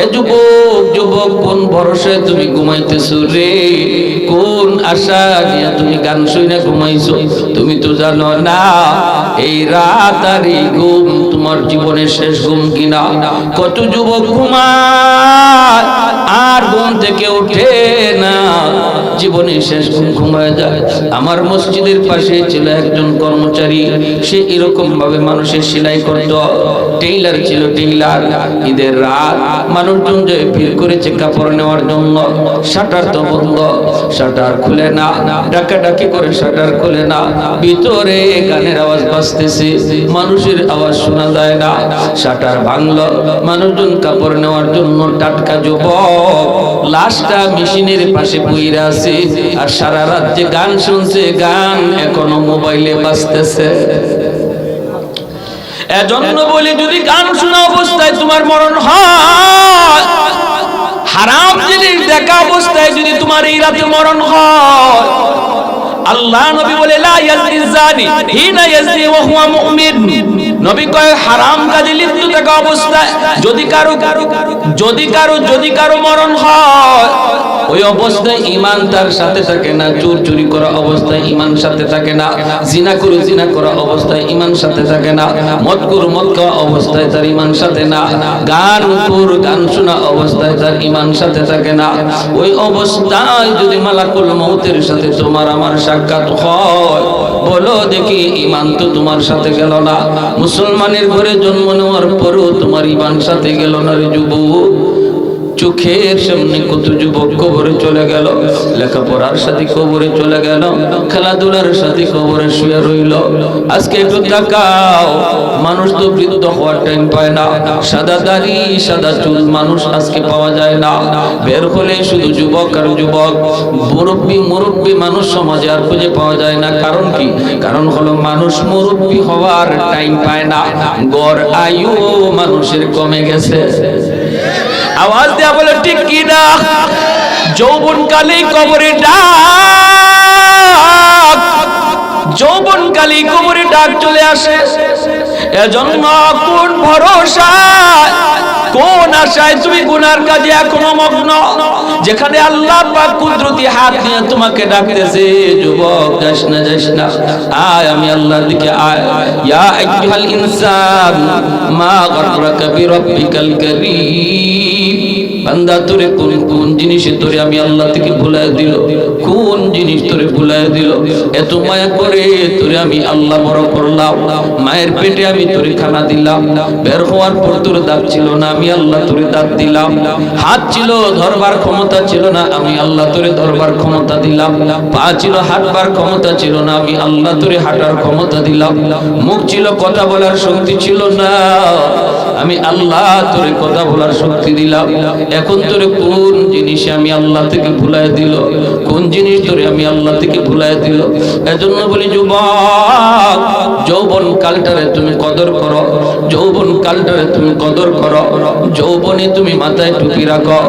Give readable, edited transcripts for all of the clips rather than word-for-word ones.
এ যুবক যুবক, কোন ভরসায় তুমি ঘুমাইতেছো রে? কোন আশা নিয়ে তুমি গান শুনে ঘুমাইছো? তুমি তো জানো না এই রাত আর এই ঘুম তোমার জীবনের শেষ ঘুম কিনা। কত যুবক ঘুমায় আর ঘুম থেকে ওঠে না, জীবনের শেষ ঘুম ঘুমায় যায়। আমার মসজিদের পাশে ছিল একজন কর্মচারী, সে এরকম ভাবে মানুষের সেলাই করত, টেইলার ছিল টেইলার। ঈদের রাত মানুষজন যে ভিড় করেছে কাপড় নেওয়ার জন্য, শাটার তো বন্ধ, শাটার খুলে না, ডাকাডাকি করে শাটার খুলে না, ভিতরে গানের আওয়াজ বাজতেছে, মানুষের আওয়াজ শোনা যায় না। শাটার ভাঙলো, মানুষজন কাপড় নেওয়ার জন্য টাটকা যুবক লাশটা মেশিনের পাশে পইরা আছে, আর সারা রাত যে গান শুনছে, গান এখনো মোবাইলে বাজতেছে। এজন্য বলি, যদি গান শোনা অবস্থায় তোমার মরণ হয়, হারাম জিনিস দেখা অবস্থায় যদি তোমার এই রাতে মরণ হয়, আল্লাহ নবী বলে লা ইয়াজনি জানি হিনা ইয়াজনি ওয়া হুয়া মুমিন। নবী কয় হারাম কাজে লিপ্ত থাকা অবস্থায় যদি কারো মরণ হয়, ওই অবস্থায় ঈমান তার সাথে থাকে না। চুরি করা অবস্থায় ঈমান সাথে থাকে না, জিনা করা অবস্থায় ঈমান সাথে থাকে না, মদ খাওয়া অবস্থায় তার ঈমান সাথে না, গান শোনা অবস্থায় তার ঈমান সাথে থাকে না। ওই অবস্থায় যদি মালাকুল মউতের সাথে তোমার আমার সাক্ষাৎ হয়, বলো দেখি ঈমান তো তোমার সাথে গেল না। মুসলমানের ঘরে জন্ম নেওয়ার পরেও তোমার ঈমান সাথে গেল না রে যুবক। চোখের সামনে কত যুবক কবরে চলে গেল, লেখাপড়ার সাথে কবরে চলে গেল, খেলাধুলার সাথে কবরে শুয়ে রইল। আজকে একটু তাকাও, মানুষ তো বৃদ্ধ হওয়ার টাইম পায় না, সাদা দাড়ি সাদা চুল মানুষ আজকে পাওয়া যায় না। বের হলে শুধু যুবক আর যুবক, মুরব্বী মানুষ সমাজে আর খুঁজে পাওয়া যায় না। কারণ কি? কারণ হলো মানুষ মুরব্বী হওয়ার টাইম পায় না, গড় আয়ু মানুষের কমে গেছে। আওয়াজ দেয়া বলে ঠিক কি না? যৌবন কালে কবরে ডাক, যৌবন কালে কবরে ডাক চলে আসে। এজন্য কোন ভরসা, কোন আশায় তুমি গুনার কাজে এখনো মগ্ন, যেখানে আল্লাহ পাক কুদরতি হাত নিয়ে তোমাকে ডাকতেছে, যুবক যাস না, আয় আমি আল্লাহর দিকে আয়। ইয়া আইয়ুহাল ইনসান মা গররাকা বিরাব্বিকাল কারীম। বান্দা তোরে কোন জিনিসে তোরে আমি আল্লাহ থেকে ভুলায় দিল, কোন জিনিস তোরে ভুলায় দিল? এত মায়া করে তোরে আমি আল্লাহ বড় করলাম, মায়ের পেটে আমি তোরে খানা দিলাম, বের হওয়ার পর তোর দাঁত ছিল না, আমি আল্লাহ তোরে দাঁত দিলাম, হাত ছিল ধরবার ক্ষমতা ছিল না, আমি আল্লাহ তোরে ধরবার ক্ষমতা দিলাম, পা ছিল হাঁটবার ক্ষমতা ছিল না, আমি আল্লাহ তোরে হাঁটার ক্ষমতা দিলাম, মুখ ছিল কথা বলার শক্তি ছিল না, আমি আল্লাহ তোরে কথা বলার শক্তি দিলাম। এখন তোরে কোন জিনিসে আমি আল্লাহ থেকে ভুলায় দিল, কোন জিনিস তোরে আমি আল্লাহ থেকে ভুলায় দিল? এজন্য বলি যুবক, যৌবন কালটারে তুমি কদর করো, যৌবন কালটারে তুমি কদর করো। যৌবনে তুমি মাথায় টুপি রাখো,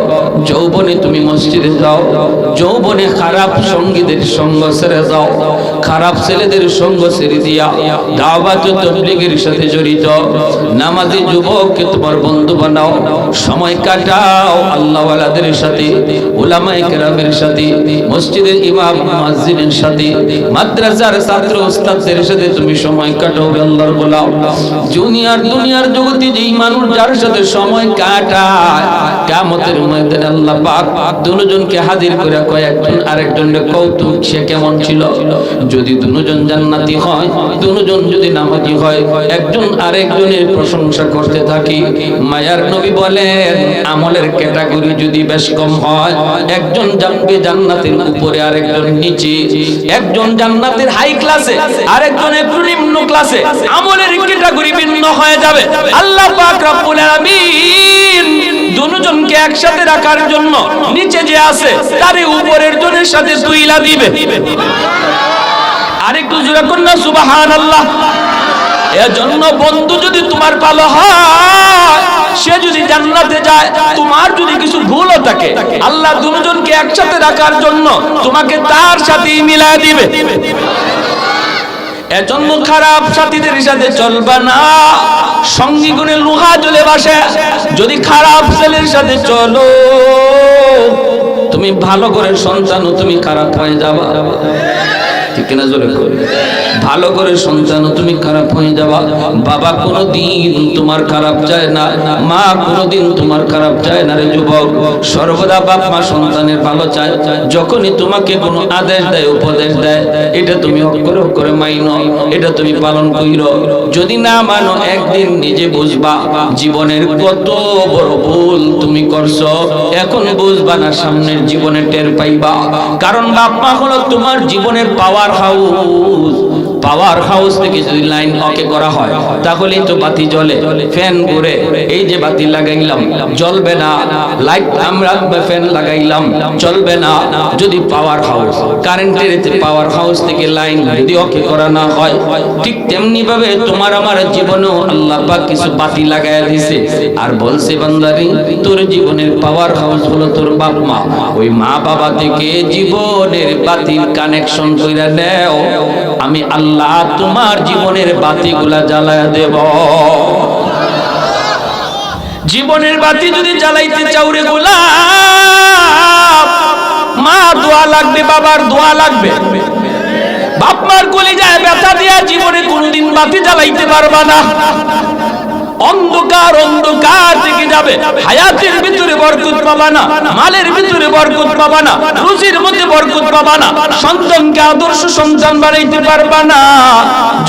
যৌবনে তুমি মসজিদে যাও, যৌবনে খারাপ সঙ্গীদের সঙ্গ ছেড়ে যাও, খারাপ ছেলেদের সঙ্গ ছেড়ে দিয়া দাওয়াত ও তাবলীগের সাথে জড়িত নামাজি যুবককে তোমার বন্ধু বানাও, সময় কাটাও আল্লাহওয়ালাদের সাথে, উলামায়ে কেরামের সাথে, মসজিদের ইমাম মুয়াজ্জিনের সাথে, মাদ্রাসার ছাত্র ওস্তাদদের সাথে তুমি সময় কাটাও, আল্লাহর গোলাম। দুনিয়ার জগতে যেই মানুষ যার সাথে সময় কাটায়, কিয়ামতের ময়দানে আল্লাহ পাক দুজনকে হাজির করে কয়, একজন আরেকজনের কৌতুক সে কেমন ছিল। যদি দুজন জান্নাতি হয়, দুজন যদি নামাজি হয়, একজন আরেকজনের প্রশংসা করতে থাকি। মায়ার নবী বলেন, আমলের ক্যাটাগরি যদি বেশ কম হয়, একজন যাবে জান্নাতের উপরে আরেকজন নিচে, একজন জান্নাতের হাই ক্লাসে আরেকজন একটু নিম্ন ক্লাসে, আমলের ক্যাটাগরি ভিন্ন হয়ে যাবে। আল্লাহ পাক রব্বুল আলামিন দুজনকে একসাথে রাখার জন্য নিচে যে আছে তারে উপরের জনের সাথে তুইলা দিবে। আরেকটু জোরে করুন না সুবহানাল্লাহ। এজন্য বন্ধু যদি তোমার ভালো হয়, সে যদি জান্নাতে যায়, তোমার যদি কিছু ভুলও থাকে, আল্লাহ দুজনকে একসাথে রাখার জন্য তোমাকে তার সাথেই মিলায় দিবে। এজন্য খারাপ সাথীদের সাথে চলবা না। সঙ্গী গুণে লোহা জ্বলে বাসে। যদি খারাপ ছেলের সাথে চলো, তুমি ভালো করে সন্তানও তুমি খারাপ হয়ে যাবা। ঠিক কিনা জোরে করে? ভালো করে সন্তানও তুমি খারাপ হয়ে যাবা। বাবা কোনোদিন তোমার খারাপ চায় না, মা কোনোদিন তোমার খারাপ চায় না রে যুবক। সর্বদা বাপ মা সন্তানের ভালো চায়। যখনই তোমাকে কোনো আদেশ দেয়, উপদেশ দেয়, এটা তুমি অক্ষরে অক্ষরে মাইনো, এটা তুমি পালন কইরো। যদি না মানো, একদিন নিজে বুঝবা জীবনের কত বড় ভুল তুমি করছো। এখন বুঝবা না, সামনের জীবনে টের পাইবা। কারণ বাপ মা হলো তোমার জীবনের পাওয়ার হাউস। পাওয়ার হাউস থেকে যদি লাইন ওকে করা হয়, তাহলেই তো বাতি জ্বলে, ফ্যান ঘুরে। এই যে বাতি লাগাইলাম, জ্বলবে না। লাইট আমরা ফ্যান লাগাইলাম, চলবে না। যদি পাওয়ার হাউস, কারেন্টের পাওয়ার হাউস থেকে লাইন যদি ওকে করা না হয়, ঠিক তেমনি ভাবে তোমার আমার জীবনেও আল্লাহ পাক কিছু বাতি লাগাইয়া দিয়েছে। আর বলছে, বান্দারি, তোর জীবনের পাওয়ার হাউস হলো তোর বাপ মা। ওই মা বাবা থেকে জীবনের বাতির কানেকশন কইরা নেও, আমি আল্লাহ তোমার জীবনের বাতিগুলা জ্বালায়া দেব। জীবনের বাতি যদি জ্বালাইতে চাও রে গোলাম, মা দোয়া লাগবে, বাবার দোয়া লাগবে। বাপ মার কলিজায় ব্যথা দিয়া জীবনে কোনদিন বাতি জ্বালাইতে পারবা না। অন্ধকার অন্ধকার থেকে যাবে। হায়াতের ভিতরে বরকত পাবা না, মালের ভিতরে বরকত পাবা না, রুজির মধ্যে বরকত পাবা না, সন্তানকে আদর্শ সন্তান বানাইতে পারবা না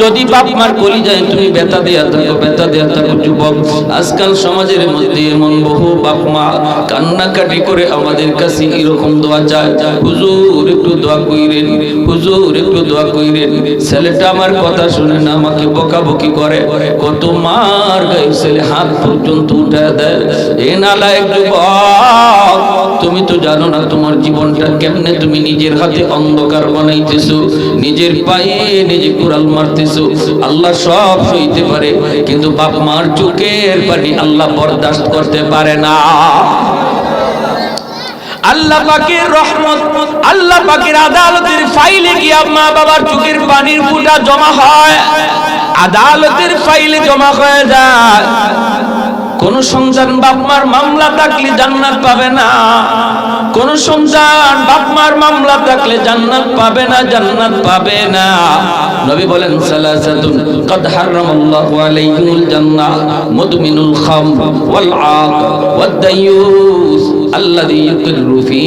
যদি বাপ মার কলিজায় তুমি ব্যথা দেয়া থাকো, ব্যথা দেয়া থাকো। যুবক, আজকাল সমাজের মধ্যে এমন বহু বাপ মা কান্নাকাটি করে আমাদের কাছে এরকম দোয়া চায়, হুজুর একটু দোয়া কইরেন, হুজুর একটু দোয়া কইরেন। ছেলেটা আমার কথা শুনে না, আমাকে বকাবকি করে। কত মার ছেলে হাত পর্যন্ত উঠে দেয়। এ নালায়েক যুবক, তুমি তো জানো না তোমার জীবনটা কেমনে তুমি নিজের হাতে অন্ধকার বানাইতেছো, নিজের পায়ে নিজে কুড়াল মারতেছো। আল্লাহ সব সইতে পারে, কিন্তু বাপ মার চোখের পানি আল্লাহ বরদাস্ত করতে পারে না। আল্লাহ পাকের রহমত, আল্লাহ পাকের আদালতের ফাইলে গিয়ে মা বাবার চোখের পানির ফোঁটা জমা হয়, আদালতের ফাইলে জমা হয়ে যায়। কোন সন্তান বাপ মার মামলা থাকলে জান্নাত পাবে না, কোন সন্তান বাপ মার মামলা থাকলে জান্নাত পাবে না, জান্নাত পাবে না। নবী বলেন, সালাসাতুন কদ হারামাল্লাহু আলাইহিমুল জান্নাহ, মুদমিনুল খামর ওয়াল আক ওয়াদ দায়ুস আল্লাযী ইউকিরু ফি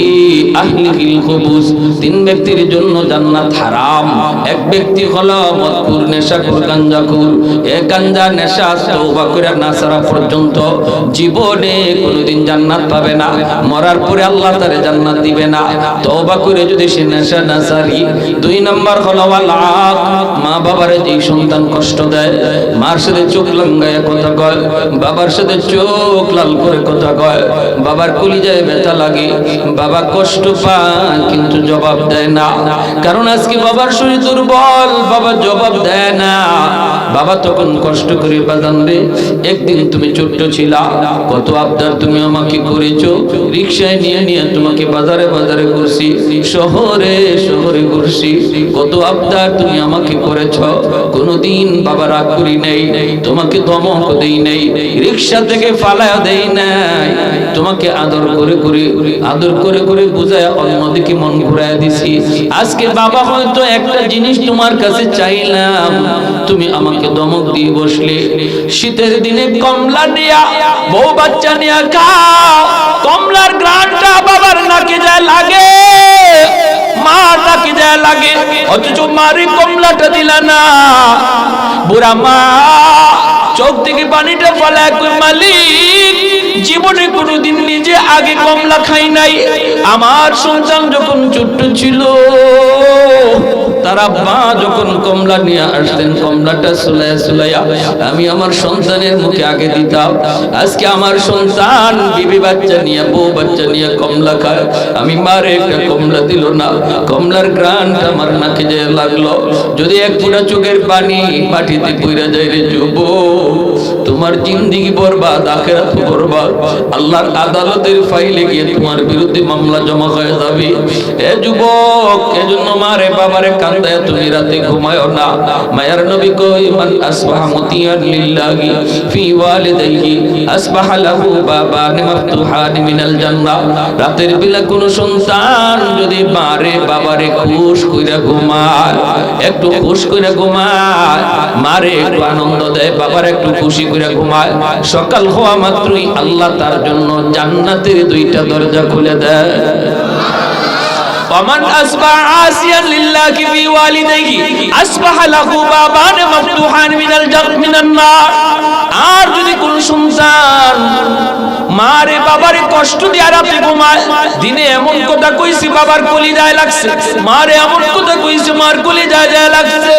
আহলিহিল খুবুস। তিন ব্যক্তির জন্য জান্নাত হারাম। এক ব্যক্তি হলো মদখোর, নেশাখোর, গাঞ্জাখোর। এই গাঞ্জা নেশা তওবা করে না ছাড়া পর্যন্ত জীবনে কোনোদিন জান্নাত পাবে না। মরার পরে আল্লাহ তারে জান্নাত দিবে না, তওবা করে যদি সে নেশা না ছাড়ি। দুই নাম্বার হলো ওয়াল আক, মা বাবারে যেই সন্তান কষ্ট দেয়, মার সাথে চোখ লাঙ্গায়া কথা কয়, বাবার সাথে চোখ লাল করে কথা কয়, বাবার কলিজায় ব্যথা লাগে, বাবা কষ্ট পায় কিন্তু জবাব দেয় না। কারণ আজকে বাবার শরীর দুর্বল, বাবা জবাব দেয় না। বাবা তখন কষ্ট করে, বাজান রে, একদিন তুমি ছোট্ট ছিলা, কত আবদার তুমি আমাকে করেছো, রিকশায় নিয়ে নিয়ে তোমাকে বাজারে বাজারে ঘুরছি, শহরে শহরে ঘুরছি, কত আবদার তুমি আমাকে করেছ। কোনদিন বাবা রাগ করি নাই, তোমাকে ধমক দেই নাই, রিকশা থেকে ফালায়া দেই নাই, তোমাকে আদর করে করে বুঝায় অন্যদিকে মন ঘুরায় দিছি। আজকে বাবা হয়তো একটা জিনিস তোমার কাছে চাইলাম, তুমি আমাকে ধমক দিয়ে বসলে। শীতের দিনে কমলা নিয়া, বউ বাচ্চা নিয়া খাও, কমলার গ্রানটা বাবার নাকে যায় লাগে, মা নাকে যায় লাগে, অথচ মারি কমলাটা দিলা না। বুড়া মা চোখ থেকে পানিটা ফেলায়, কই মালিক, জীবনে কোনোদিন নিজে আগে কমলা খাই নাই। আমার সন্তান যখন ছোট্ট ছিল, তারা মা যখন কমলা নিয়ে আসতেন, কমলাটা সুলাইয়া সুলাইয়া আমি আমার সন্তানের মুখে আগে দিতাম। আজকে আমার সন্তান বিবি বাচ্চা নিয়ে, বউ বাচ্চা নিয়ে কমলা খায়, আমি মারে একটা কমলা দিল না, কমলার গ্রানটা আমার নাকে যেয়ে লাগলো। যদি এক ফোঁটা চোখের পানি মাটিতে পইরা যায় রে যুবক, তোমার জিন্দেগি বরবাদ, আখিরাত বরবাদ। আল্লাহর আদালতের ফাইলে গিয়ে তোমার বিরুদ্ধে মামলা জমা হয়ে যাবে। এ যুবক, এজন্য মারে বাবারে কান্দায় তুমি রাতে ঘুমায়ো না। মায়ার নবী কই মান আসবাহা মুতিয়ান লিল্লাহি ফি ওয়ালিদাইহি আসবাহা লাহু বাবান মাফতুহান মিনাল জান্নাহ। রাতের বেলা কোন সন্তান যদি মারে বাবারে খুশ কইরা ঘুমায়, একটু খুশ কইরা ঘুমায়, মারে একটু আনন্দ দেয়, বাবার একটু খুশি কইরা ঘুমায়, সকাল হওয়া মাত্রই আল্লাহ তার জন্য জান্নাতের দুইটা দরজা খুলে দেয়। ومن أصبح عاصيا لله في والديه أصبح له بابان مفتوحان من النار। আর যদি কোন সন্তান মারে বাবারে কষ্ট দিয়ে রাতে ঘুমায়, দিনে এমন কথা কইছি বাবার কলিজায় লাগছে, মারে এমন কথা কইছে মার কলিজায় লাগছে,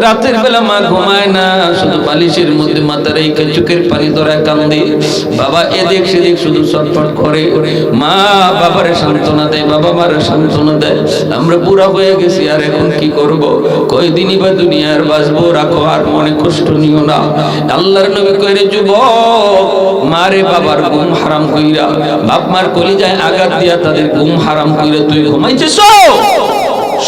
রাতের বেলা মা ঘুমায় না, শুধু বালিশের মধ্যে মাথা রেখে চোখের পানি ধরায় কান্দে, বাবা এদিক সেদিক শুধু ছটফট করে, মা বাবারে সান্ত্বনা দেয়, বাবা মারে সান্ত্বনা দেয়। আমরা বুড়া হয়ে গেছি, আর এখন কি করব, কয়দিনই বা দুনিয়ার বাঁচবো, রাখো আর মনে কষ্ট নিও না। আল্লাহর নবী কইরে যুবক, মারে বাবার ঘুম হারাম কইরা, বাপ মার কলিজায় আঘাত দিয়া তাদের ঘুম হারাম কইরা তুই ঘুমাইছিস,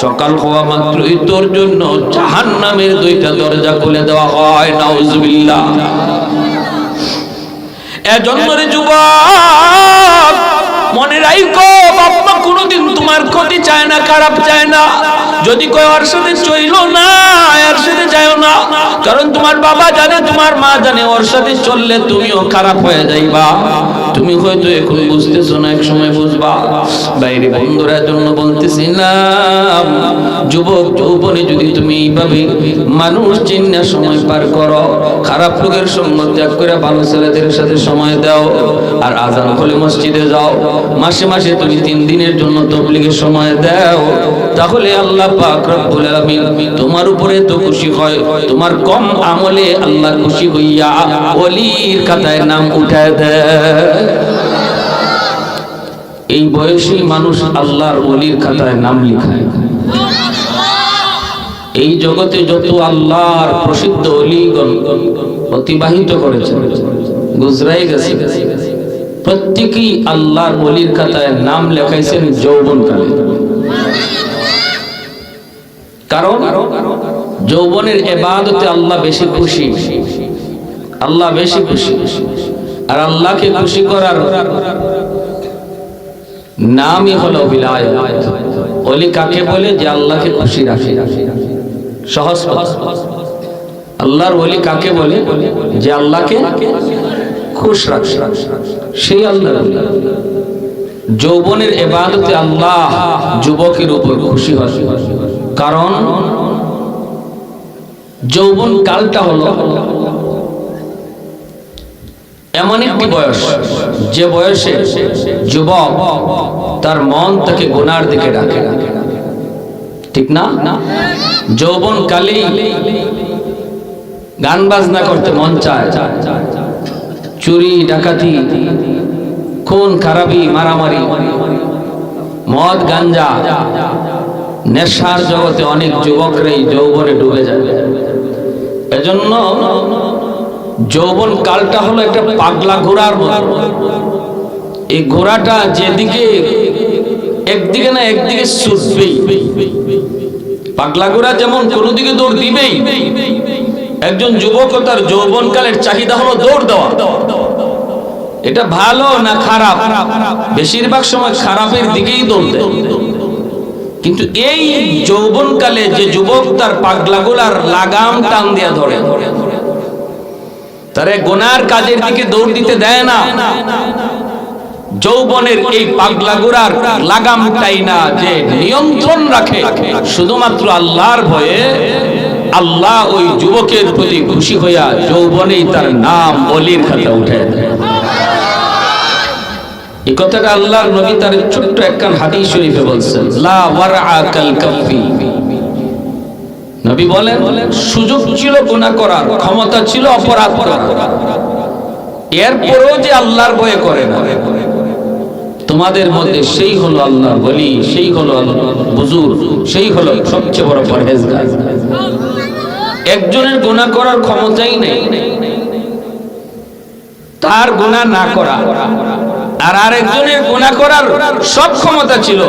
সকাল হওয়া মাত্রই তোর জন্য জাহান্নামের দুইটা দরজা খুলে দেওয়া হয়। নাউজুবিল্লাহ। এজন্য রে যুবক, মনে রাখো বাপ মা কোনোদিন তোমার ক্ষতি চায় না, খারাপ চায় না। যদি কয় ওর সাথে চইলো না, এর সাথে যাও না, কারণ তোমার বাবা জানে, তোমার মা জানে, ওর সাথে চললে তুমিও খারাপ হয়ে যাইবা। তুমি হয়তো এখন বুঝতেছো না, এক সময় বুঝবা। বাইরে বন্ধুরা জন্য বলতেছি না, যুবক যৌবনে যদি তুমি এইভাবে মানুষ চিন্না সময় পার করো, খারাপ লোকের সঙ্গ ত্যাগ করে ভালো ছেলেদের সাথে সময় দাও, আর আজান হলে মসজিদে যাও, মাসে মাসে তুমি 3 দিনের জন্য তাবলীগের সময় দাও, তাহলে আল্লাহ পাক রব্বুল আলামিন তোমার উপরে তো খুশি হয়, তোমার কম আমলে আল্লাহ খুশি হইয়া ওলির খাতায় নাম উঠায় দেয়। এই বয়সী মানুষ আল্লাহর ওলির খাতায় নাম লিখায়। এই জগতে যত আল্লাহর প্রসিদ্ধ ওলিগণ অতিবাহিত করেছেন, গুজরাই গেছে, প্রত্যেকেই আল্লাহর ওলির খাতায় নাম লেখাইছেন যৌবনকালে। কারণ যৌবনের ইবাদতে আল্লাহ বেশি খুশি, আল্লাহ বেশি খুশি। আর আল্লাহকে খুশি করার নামই হলো বিলায়াত। ওলি কাকে বলে? যে আল্লাহকে খুশি রাখে। সহজ কথা, আল্লাহর ওলি কাকে বলে? যে আল্লাহকে খুশ রাখে, সেই আল্লাহর ওলি। যৌবনের ইবাদতে আল্লাহ যুবকের উপর খুশি হয়, কারণ যৌবন কালটা হলো এমন একটি বয়স, যে বয়সে যুবক তার মন তাকে গুনার দিকে ডাকে, ঠিক না? যৌবন কালে গান বাজনা করতে মন চায়, চুরি ডাকাতি, খুন খারাপি, মারামারি, মদ গাঞ্জা, নেশার জগতে অনেক যুবকরাই যৌবনে ডুবে যায়। এজন্য যৌবন কালটা হলো একটা পাগলা ঘোড়ার মতো। এই ঘোড়াটা যেদিকে একদিকে না একদিকে ছুটবেই। পাগলা ঘোড়া যেমন কোনো দিকে দৌড় দিবেই, একজন যুবক তার যৌবন কালের চাহিদা হলো দৌড় দেওয়া। এটা ভালো না খারাপ? বেশিরভাগ সময় খারাপের দিকেই দৌড় দেয়। কিন্তু এই যৌবন কালে যে যুবক তার পাগলা ঘোড়ার লাগাম টান দিয়া ধরে, তারে গুনার কাজের দিকে দৌড় দিতে দেয় না। যৌবনের এই পাগলা ঘোড়ার লাগামটাই না যে নিয়ন্ত্রণ রাখে শুধুমাত্র আল্লাহর ভয়ে, আল্লাহ ওই যুবকের প্রতি খুশি হইয়া যৌবনেই তার নাম ওলির খাতা উঠে দেয়। এই কথাটা আল্লাহর নবী তার ছোট্ট একখান হাদিস শরীফে বলছেন, লা ওয়ারআ কাল কাফি। নবী বলেন, সুযোগ ছিল গুনাহ করার, ক্ষমতা ছিল অপরাধ করার, এরপরও যে আল্লাহর ভয় করে না, তোমাদের মধ্যে সেই হলো আল্লাহর ওলি, সেই হলো আল্লাহর বুজুর্গ, সেই হলো সবচেয়ে বড় পরহেজগার। একজনের গুনাহ করার ক্ষমতাই নেই, তার গুনাহ না করা আর আরেকজনের গুনাহ করার সব ক্ষমতা ছিল,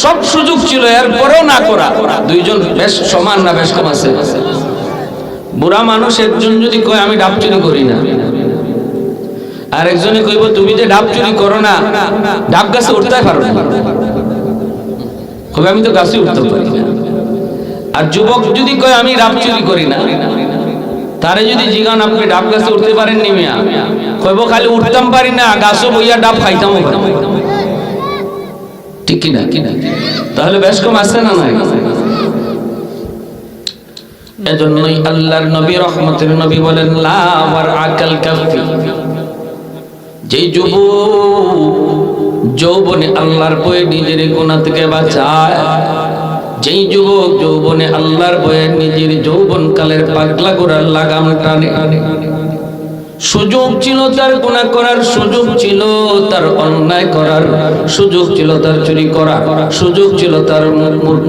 সব সুযোগ ছিল, এরপরেও না করা। দুইজন বেশ সমান না বেশ কম আছে? বুড়া মানুষ একজন যদি কয় আমি ডাব চুরি করি না, আর একজনে কইব তুমি যে ডাব চুরি করো না, ডাব গাছে উঠতে পারো না, কবে আমি তো গাছে উঠতে পারি না। আর যুবক যদি কয় আমি ডাব চুরি করি না, তারে যদি জিগান আপনি ডাব গাছে উঠতে পারেন নি মিয়া, কইব খালি উঠতাম পারি না, গাছও বইয়া ডাব খাইতাম পারি। ঠিক কি না? তাহলে বেশ কম আছে না নাই? এজন্যই আল্লাহর নবী রহমতের নবী বলেন লা ওয়ার আকাল কাফি, যেই যুবক যৌবনে আল্লাহর ভয়ে নিজের গুনাহ থেকে বাঁচায়, যেই যুবক যৌবনে আল্লাহর ভয়ে নিজের যৌবন কালের পাগলা গোড়ার লাগাম টানে, সুযোগ ছিল তার গুনাহ করার, সুযোগ ছিল তার অন্যায় করার, সুযোগ ছিল তার চুরি করার, সুযোগ ছিল তার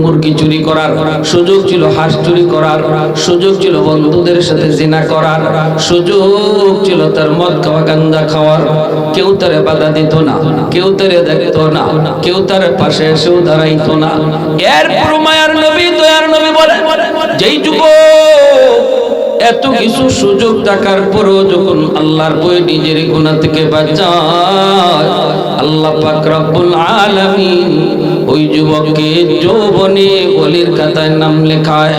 মুরগি চুরি করার, সুযোগ ছিল হাঁস চুরি করার, সুযোগ ছিল বন্ধুদের সাথে জিনা করার, সুযোগ ছিল তার মদ খাওয়া গাঁজা খাওয়ার, কেউ তারে বাধা দিত না, কেউ তারে দেখতো না, কেউ তার পাশে এসেও দাঁড়াইতো না। এরপর মায়ার নবী দয়ার নবী বলেন যেই যুবক এত কিছু সুযোগ থাকার পরও যখন আল্লাহর ভয়ে নিজের গুনাহ থেকে বাঁচায়, আল্লাহ পাক রব্বুল আলামিন ওই যুবককে যৌবনে ওলির খাতায় নাম লেখায়।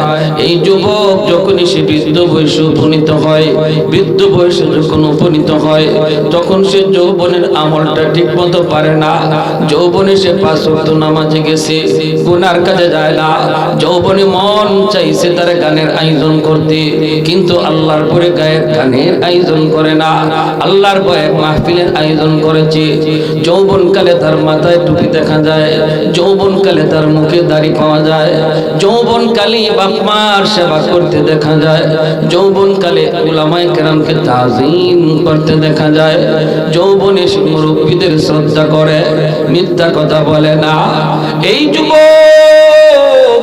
এই যুবক যখনই সে বৃদ্ধ বয়সে উপনীত হয়, বৃদ্ধ বয়সে যখন উপনীত হয়, তখন সে যৌবনের আমলটা ঠিক মতো পারে না। যৌবনে সে 5 ওয়াক্ত নামাজে গেছে, গুনার কাজে যায় না। যৌবনে মন চাইছে তার গানের আয়োজন করতে, কিন্তু আল্লাহর পরে গানের আয়োজন করে না, আল্লাহর ভয়ে মাহফিলের আয়োজন করেছে। যৌবনকালে তার মাথায় টুপি দেখা যায়, যৌবনকালে তার মুখে দাড়ি পাওয়া যায়, যৌবনকালে বাপ মার সেবা করতে দেখা যায়, যৌবনকালে উলামায়ে কেরামকে তাজিম করতে দেখা যায়, যৌবনে সে মুরব্বীদের শ্রদ্ধা করে, মিথ্যা কথা বলে না। এই যুবক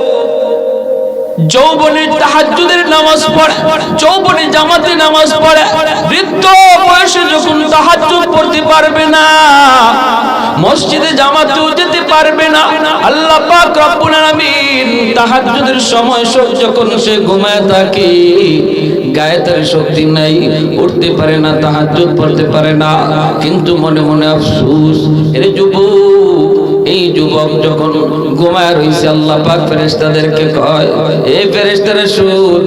যৌবনে তাহাজ্জুদের নামাজ পড়ে, যৌবনে জামাতে নামাজ পড়ে, বৃদ্ধ বয়সে যখন তাহাজ্জুদ পড়তে পারবে না, মসজিদে জামাতেও যেতে পারবে না, আল্লাহ পাক রব্বুল আলামিন তাহাজ্জুদের সময় যখন সে ঘুমায় থাকে, গায়ে তার শক্তি নাই, উঠতে পারে না, তাহাজ্জুদ পড়তে পারে না, কিন্তু মনে মনে আফসোস। এর যুবক, এই যুবক যখন ঘুমায় রইছে, আল্লাহ পাক ফেরেশতাদেরকে কয়, এই ফেরেশতারা শুন,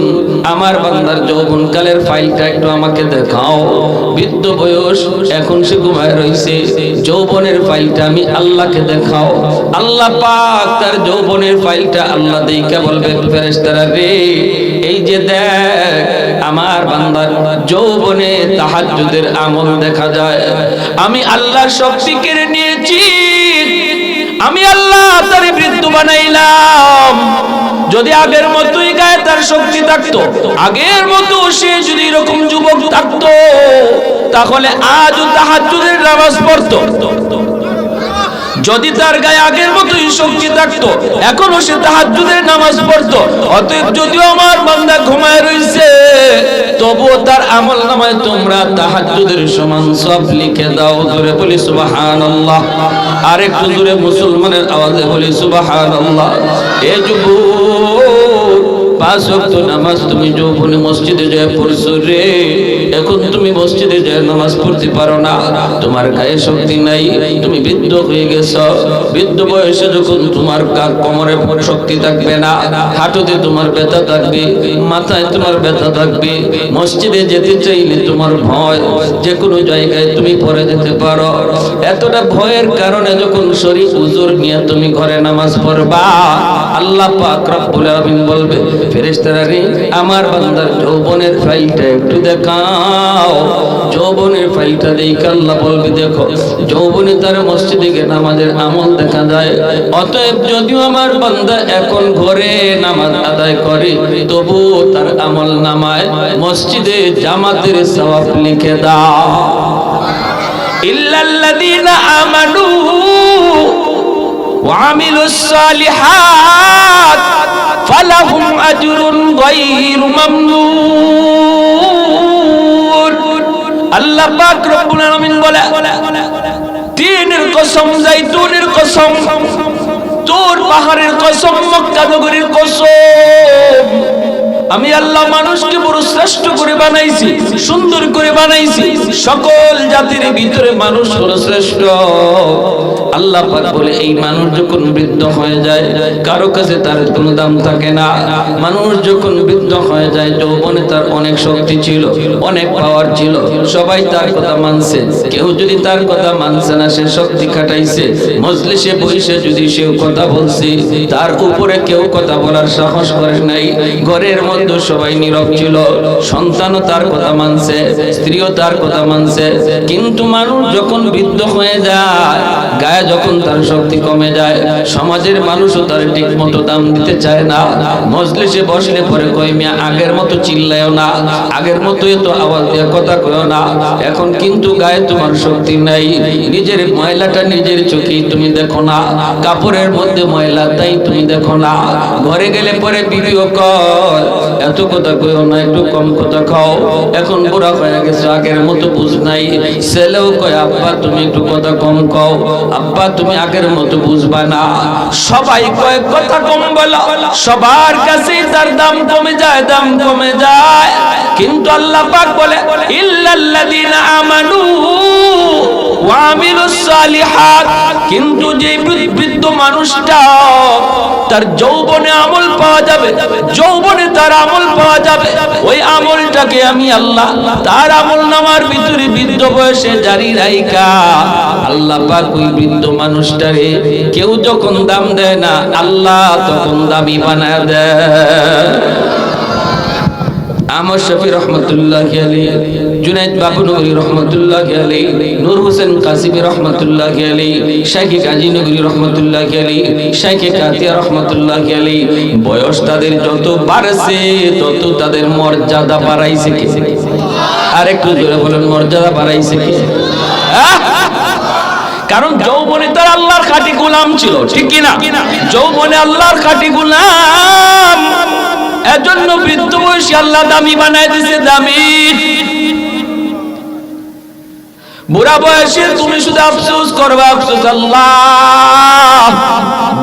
আমার বান্দার যৌবনকালের ফাইলটা একটু আমাকে দেখাও। বৃদ্ধ বয়স, এখন সে ঘুমায় রইছে, যৌবনের ফাইলটা আমি আল্লাহকে দেখাও। আল্লাহ পাক তার যৌবনের ফাইলটা আল্লাহ দেইকা বলবে, ফেরেশতারা রে, এই যে দেখ আমার বান্দার যৌবনে তাহাজ্জুদের আমল দেখা যায়, আমি আল্লাহর শক্তি কেড়ে নিয়েছি, আমি আল্লাহ তার বৃদ্ধ বানাইলাম। যদি আগের মতোই গায়ে তার শক্তি থাকতো, আগের মতো সে যদি এরকম যুবক থাকতো, তাহলে আজও তাহাজ্জুদের নামাজ পড়তো। যদি তার গায়ে আগের মতোই শক্তি থাকতো, এখনো সে তাহাজ্জুদের নামাজ পড়তো। অতএব যদিও আমার বান্দা ঘুমায় রইছে, তবুও তার আমল নামায় তোমরা তাহাজ্জুদের সমান সওয়াব লিখে দাও। জোরে বলি সুবহানাল্লাহ। আর একটু জোরে মুসলমানের আওয়াজে বলি সুবহানাল্লাহ। এ যুবক, 5 ওয়াক্ত নামাজ তুমি যৌবনে মসজিদে যায় পড়ছো রে, এখন তুমি মসজিদে যায় নামাজ পড়তে পারো না, তোমার গায়ে শক্তি নাই, তুমি বৃদ্ধ হয়ে গেছো। বৃদ্ধ বয়সে যখন তোমার কোমরে শক্তি থাকবে না, হাঁটুতে তোমার ব্যথা থাকবে, মাথায় তোমার ব্যথা থাকবে, মসজিদে যেতে চাইলে তোমার ভয়, যে কোনো জায়গায় তুমি পড়ে যেতে পারো। এতটা ভয়ের কারণে যখন শরীর উজুর নিয়ে তুমি ঘরে নামাজ পড়বা, আল্লাহ পাক রব্বুল আলামিন বলবে, ফেরেশতারা রে, আমার বান্দার যৌবনের ফাইলটা একটু দেখাও। যৌবনের ফাইলটা দেখে আল্লাহ বলবে, দেখো যৌবনে তার মসজিদে গিয়ে নামাজের আমল দেখা যায়। অতএব যদিও আমার বান্দা এখন ঘরে নামাজ আদায় করে, তবুও তার আমল নামায় মসজিদে জামাতের সওয়াব লিখে দাও। ইল্লাল্লাযীনা আমানু ওয়া আমিলুস সালিহাত ফালাহুম আজরুন গায়রু মামনুন। আল্লাহ পাক রব্বুল আলামিন বলে, কসম, জাইতুনের কসম, তোর পাহাড়ের কসম, মক্কা নগরীর কসম, আমি আল্লাহ মানুষকে বড় শ্রেষ্ঠ করে বানাইছি, সুন্দর করে বানাইছি, সকল জাতির ভিতরে মানুষ হলো শ্রেষ্ঠ। আল্লাহ পাক বলে এই মানুষ যখন বৃদ্ধ হয়ে যায় কারো কাছে তার কোনো দাম থাকে না। মানুষ যখন বৃদ্ধ হয়ে যায়, যৌবনে তার অনেক শক্তি ছিল, অনেক পাওয়ার ছিল, সবাই তার কথা মানছে। কেউ যদি তার কথা মানছে না, সে শক্তি খাটাইছে, মজলিসে বসে যদি সেও কথা বলছে, তার উপরে কেউ কথা বলার সাহস করে নাই। ঘরের মধ্যে সবাই নীরব ছিল, সন্তানও তার কথা মানছে, স্ত্রীও তার কথা মানছে। কিন্তু মানুষ যখন বৃদ্ধ হয়ে যায়, গায়ে যখন তার শক্তি কমে যায়, সমাজের মানুষও তার ঠিক মতো দাম দিতে চায় না। মজলিসে বসলে পরে কই মিয়া আগের মতো চিল্লায়ও না, আগের মতো এত আওয়াজ দিয়ে কথা কয়ও না, এখন কিন্তু গায়ে তোমার শক্তি নাই। নিজের ময়লাটা নিজের চোখেই তুমি দেখো না, কাপড়ের মধ্যে ময়লা তাই তুমি দেখো না। ঘরে গেলে পরে বিবিও কয় এত কথা কইও না, একটু কম কথা খাও, এখন বুড়া হয়ে গেছে, আগের মতো বুঝ নাই। ছেলেও কয় আব্বা তুমি একটু কথা কম কও, আব্বা তুমি আগের মতো বুঝবা না। সবাই কয় কথা কম বলো, সবার কাছে তার দাম কমে যায়, দাম কমে যায়। কিন্তু আল্লাহ পাক বলে ইল্লাল্লাযীনা আমানু ওয়া আমিলুস সালিহাত, কিন্তু যে বৃদ্ধ মানুষটা তার যৌবনে আমল পাওয়া যাবে, যৌবনে তার আমল পাওয়া যাবে, ওই আমলটাকে আমি আল্লাহ তার আমল নামার ভিতরে বৃদ্ধ বয়সে জারি রাইখা আল্লাহ পাক ওই বৃদ্ধ মানুষটারে কেউ যখন দাম দেয় না, আল্লাহ তখন দামি বানায় দেয়। আহমদ শফি রহমতুল্লাহি আলাইহি, জুনাইদ বাবুনগরী রহমতুল্লাহি আলাইহি, নূর হোসেন কাসিমি রহমতুল্লাহি আলাইহি, শাইখে কাজী নগরী রহমতুল্লাহি আলাইহি, শাইখে কাতিয়া রহমতুল্লাহি আলাইহি, বয়স তাদের যত বাড়ছে তত তাদের মর্যাদা বাড়াইছে কে? আর একটু জোরে বলেন, মর্যাদা বাড়াইছে কে? কারণ যৌবনে তার আল্লাহর খাঁটি গোলাম ছিল, ঠিক কি না? যৌবনে আল্লাহর খাঁটি গোলাম, এজন্য বৃদ্ধ বয়সে আল্লাহ দামি বানায় দিছে, দামি। বুড়া বয়সে তুমি শুধু আফসোস করবা, আফসোস আল্লাহ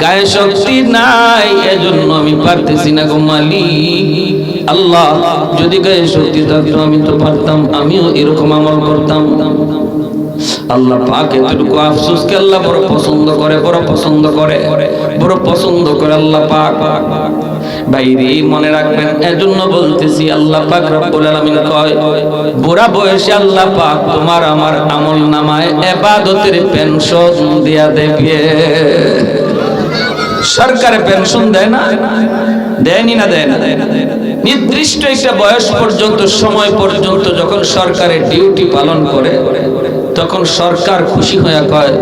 গায়ে শক্তি নাই, এজন্য আমি পারতেছি না গো মালিক। আল্লাহ যদি গায়ে শক্তি থাকতো আমি তো পারতাম, আমিও এরকম আমল করতাম। আল্লাহ পাক এতটুকু আফসোসকে আল্লাহ বড় পছন্দ করে, বড় পছন্দ করে, বড় পছন্দ করে আল্লাহ পাক। বাইরে মনে রাখবেন, এজন্য বলতেছি আল্লাহ পাক রব্বুল আলামিন কয় বুড়া বয়সে আল্লাহ পাক তোমার আমার আমল নামায় ইবাদতের পেনশন দিয়া দেবে। সরকারে পেনশন দেয় না? দেয়নি না? দেয় না? নির্দিষ্ট একটা বয়স পর্যন্ত, সময় পর্যন্ত যখন সরকারের ডিউটি পালন করে, তখন সরকার খুশি হয়ে কয়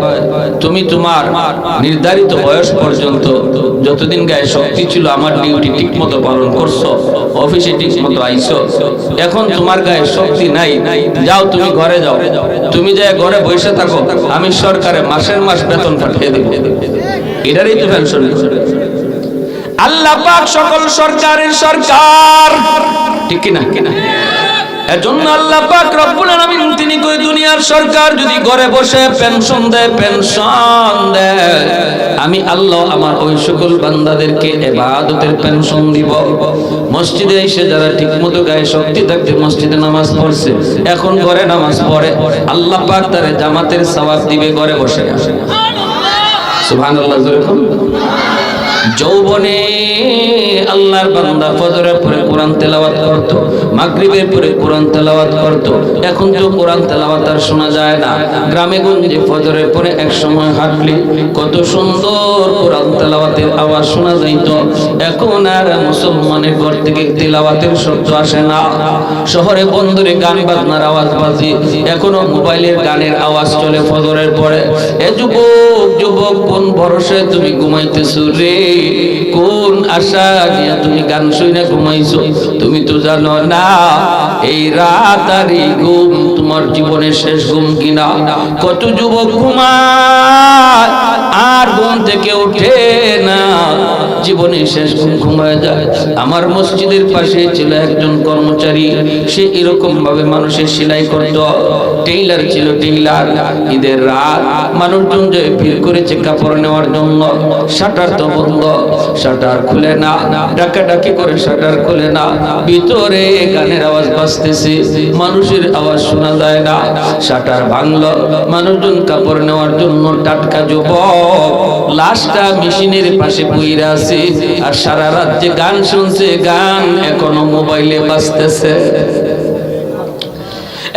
তুমি তোমার নির্ধারিত বয়স পর্যন্ত যতদিন গায়ে শক্তি ছিল আমার ডিউটি ঠিক মতো পালন করছো, অফিসে ঠিক মতো আইছো, এখন তোমার গায়ে শক্তি নাই, যাও তুমি ঘরে যাও, তুমি যা ঘরে বসে থাকো, আমি সরকারে মাসের মাস বেতন পাঠিয়ে দেব। এটারই তো পেনশন। আল্লাহ পাক সকল সরকারের সরকার, ঠিক কি না? এজন্য আল্লাহ পাক রব্বুল আলামিন তিনি কই দুনিয়ার সরকার যদি ঘরে বসে পেনশন দেয়, পেনশন দেয়, আমি আল্লাহ আমার ওই সকল বান্দাদেরকে ইবাদতের পেনশন দিব। মসজিদে এসে যারা ঠিকমতো গায়ে শক্তি থাকতে মসজিদে নামাজ পড়ছে, এখন ঘরে নামাজ পড়ে, আল্লাহ পাক তারে জামাতের সওয়াব দিবে ঘরে বসে। সুবহানাল্লাহ। যৌবনে আল্লাহর বান্দা ফজরের পরে কোরআন তেলাওয়াত করত, মাগরিবের পরে কোরআন তেলাওয়াত করত, এখন তো কোরআন তেলাওয়াত আর শোনা যায় না। গ্রামে গঞ্জে ফজরের পরে এক সময় হাঁটলে কত সুন্দর কোরআন তেলাওয়াতের আওয়াজ শোনা যাইত, এখন আর মুসলমানের ঘর থেকে তেলাওয়াতের শব্দ আসে না। শহরে বন্দরে গান বাজনার আওয়াজ বাজে, এখনো মোবাইলের গানের আওয়াজ চলে ফজরের পরে। এ যুবক, যুবক কোন ভরসায় তুমি ঘুমাইতেছো রে? কোন আশা নিয়ে তুমি গান শুনে ঘুমাইছো? তুমি তো জানো না এই রাত আর এই ঘুম তোমার জীবনের শেষ ঘুম কিনা। কত যুবক ঘুমায় আর ঘুম থেকে ওঠে না, জীবনে শেষ ঘুমায় যায়। আমার মসজিদের পাশে ছিল একজন কর্মচারী, সে এরকম ভাবে মানুষের সেলাই করত, টেইলার ছিল টেইলার। ঈদের রাত মানুষজন যে ভিড় করেছে কাপড় নেওয়ার জন্য, শাটার তো বন্ধ, শাটার খুলে না, ডাকাডাকি করে শাটার খুলে না, ভিতরে গানের আওয়াজ বাজতেছে, মানুষের আওয়াজ শোনা যায় না। শাটার ভাঙলো, মানুষজন কাপড় নেওয়ার জন্য টাটকা যুবক লাশটা মেশিনের পাশে বইরা আছে, আর সারা রাত যে গান শুনছে, গান এখনো মোবাইলে বাজতেছে।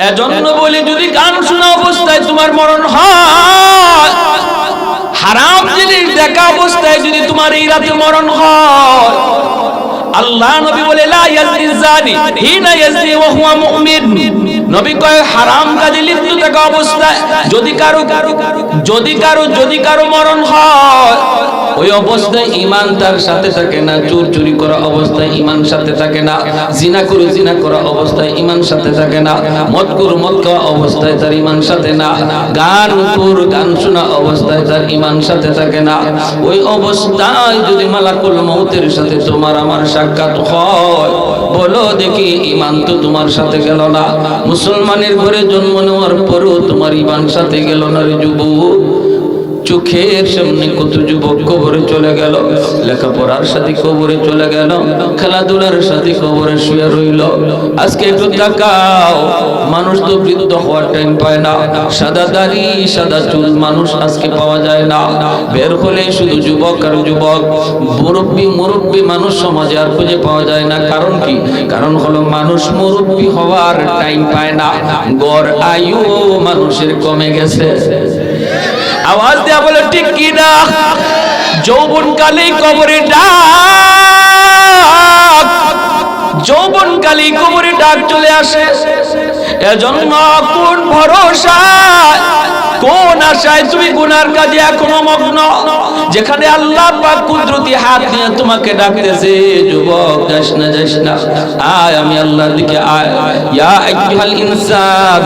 এজন্য বলি, যদি গান শোনা অবস্থায় তোমার মরণ হয়, হারাম জিনিস দেখা অবস্থায় যদি তোমার এই রাতে মরণ হয়, আল্লাহ নবী বলে লা ইয়াজনি জানি হিনা ইয়াজনি ওয়া হুয়া মুমিন। নবী কয় হারাম কাজে লিপ্ত থাকা অবস্থায় যদি কারো মরণ হয়, ওই অবস্থায় ঈমান তার সাথে থাকে না। চোর চুরি করা অবস্থায় ঈমান সাথে থাকে না, জিনা করা অবস্থায় ঈমান সাথে থাকে না, মদ খাওয়া অবস্থায় তার ঈমান সাথে না, গান শোনা অবস্থায় তার ঈমান সাথে থাকে না। ওই অবস্থায় যদি মালাকুল মউতের সাথে তোমার আমার সাক্ষাৎ হয়, বলো দেখি ঈমান তো তোমার সাথে গেল না। মুসলমানের ঘরে জন্ম নেওয়ার পরেও তোমার ঈমান সাথে গেল না রে যুবক। চোখের সামনে কত যুবক কবরে চলে গেল, লেখাপড়ার সাথে কবরে চলে গেল, খেলাধুলার সাথে কবরে শুয়ে রইল। আজকে একটু তাকাও, মানুষ তো বৃদ্ধ হওয়ার টাইম পায় না, সাদা দাড়ি সাদা চুল মানুষ আজকে পাওয়া যায় না। বের হলে শুধু যুবক আর যুবক, মুরব্বী মানুষ সমাজে আর খুঁজে পাওয়া যায় না। কারণ কি? কারণ হলো মানুষ মুরব্বী হওয়ার টাইম পায় না, গড় আয়ু মানুষের কমে গেছে। আওয়াজ দেয়া বলে ঠিক কি না? যৌবন কালে কবরে ডাক, যৌবন কালে কবরে ডাক চলে আসে। এজন্য কোন ভরসা, কোন আশায় তুমি গুনার কাজে এখনো মগ্ন, যেখানে আল্লাহ পাক কুদরতি হাত নিয়ে তোমাকে ডাকতেছে, যুবক যাস না, আয় আমি আল্লাহর দিকে আয়। ইয়া আইয়ুহাল ইনসান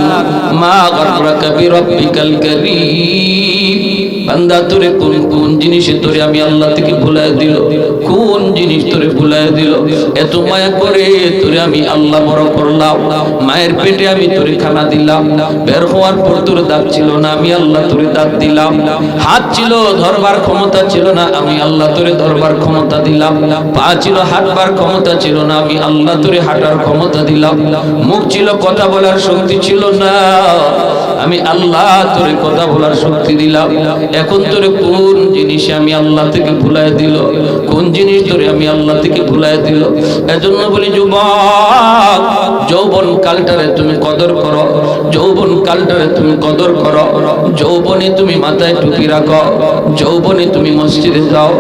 মা গাররাকা বিরাব্বিকাল কারীম। বান্দা তোরে কোন জিনিসে তোরে আমি আল্লাহ থেকে ভুলায় দিল, কোন জিনিস তোরে ভুলায় দিল? এত মায়া করে তোরে আমি আল্লাহ বড় করলাম, মায়ের পেটে আমি তোরে খানা দিলাম, বের হওয়ার পর তোর দাঁত ছিল না, আমি আল্লাহ তোরে দাঁত দিলাম, হাত ছিল ধরবার ক্ষমতা ছিল না, আমি আল্লাহ তোরে ধরবার ক্ষমতা দিলাম, পা ছিল হাঁটবার ক্ষমতা ছিল না, আমি আল্লাহ তোরে হাঁটার ক্ষমতা দিলাম, মুখ ছিল কথা বলার শক্তি ছিল না, আমি আল্লাহ তোরে কথা বলার শক্তি দিলাম। এখন তোরে কোন জিনিসে আমি আল্লাহ থেকে ভুলাই দিল, কোন জিনিস তোরে আমি আল্লাহ থেকে ভুলাই দিল? এজন্য বলি যুবক, যৌবন কালটারে তুমি কদর করো, যৌবন কালটারে তুমি কদর করো। যৌবনে তুমি মাথায় টুপি রাখো, যৌবনে তুমি মসজিদে যাও,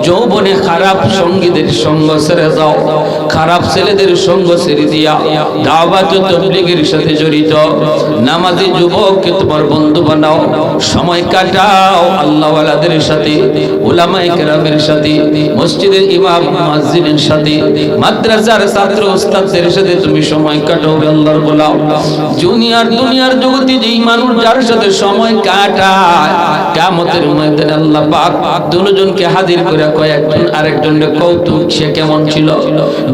যৌবনে খারাপ সঙ্গীদের সঙ্গ ছেড়ে যাও, খারাপ ছেলেদের সঙ্গ ছেড়ে দিয়া দাওয়াত ও তাবলীগের সাথে জড়িত নামাজি যুবককে তোমার বন্ধু বানাও, সময় কাটাও আল্লাহওয়ালাদের সাথে, উলামায়ে কেরামের সাথে, মসজিদের ইমাম মুয়াজ্জিনের সাথে, মাদ্রাসার ছাত্র ওস্তাদদের সাথে তুমি সময় কাটাও, আল্লাহর গোলাম। দুনিয়ার জগতে যেই মানুষ যার সাথে সময় কাটায়, কিয়ামতের ময়দানে আল্লাহ পাক দুজনকে হাজির করে কয়, একজন আরেকজনের কৌতুক সে কেমন ছিল।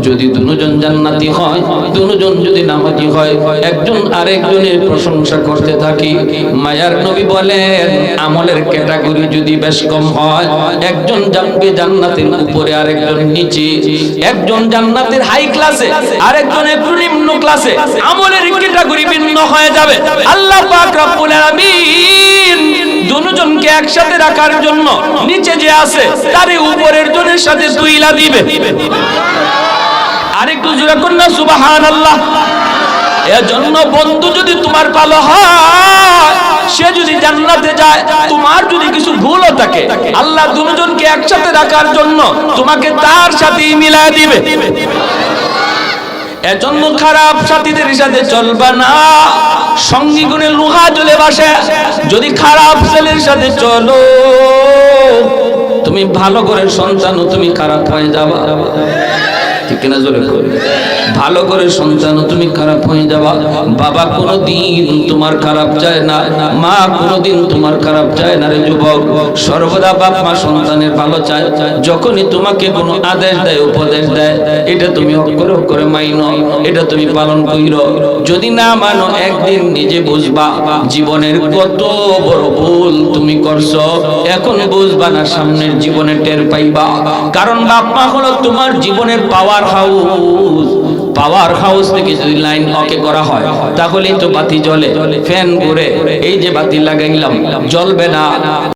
যদি দুজন জান্নাতি হয়, দুজন যদি নামাজি হয়, একজন আরেকজনের প্রশংসা করতে থাকি। মায়ার নবী বলেন, আমলের ক্যাটাগরি যদি বেশ কম হয়, একজন যাবে জান্নাতের উপরে আরেকজন নিচে, একজন জান্নাতের হাই ক্লাসে আরেকজন একটু নিম্ন ক্লাসে, আমলের ক্যাটাগরি ভিন্ন হয়ে যাবে। আল্লাহ পাক রব্বুল আলামিন দুজনকে একসাথে রাখার জন্য নিচে যে আছে তার উপরের জনের সাথে তুইলা দিবে। আরেকটু জোরে করুন না সুবহানাল্লাহ। এজন্য বন্ধু যদি তোমার ভালো হয়, সে যদি জান্নাতে যায়, তোমার যদি কিছু ভুলও থাকে, আল্লাহ দুজনকে একসাথে রাখার জন্য তোমাকে তার সাথেই মিলায় দিবে। এজন্য খারাপ সাথীদের সাথে চলবা না, সঙ্গী গুণে লোহা জ্বলে বাসে। যদি খারাপ ছেলের সাথে চলো, তুমি ভালো করে সন্তানও তুমি খারাপ হয়ে যাবা। ঠিক কিনা জোরে করে ভালো করে সন্তান তুমি খারাপ হয়ে যাবা বাবা কোনোদিন তোমার খারাপ চায় না মা কোনোদিন তোমার খারাপ চায় না রে যুবক সর্বদা বাপ মা সন্তানের ভালো চায় যখনই তোমাকে কোনো আদেশ দেয় উপদেশ দেয় এটা তুমি অক্ষরে অক্ষরে মাইনো এটা তুমি পালন কইরো যদি না মানো একদিন নিজে বুঝবা জীবনের কত বড় ভুল তুমি করছো এখন বুঝবা না সামনের জীবনে টের পাইবা কারণ বাপ মা হলো তোমার জীবনের পাওয়ার হাউস থেকে যদি লাইন অকে করা হয় তাহলেই তো বাতি জ্বলে ফ্যান ঘুরে এই যে বাতি লাগাইলাম জ্বলবে না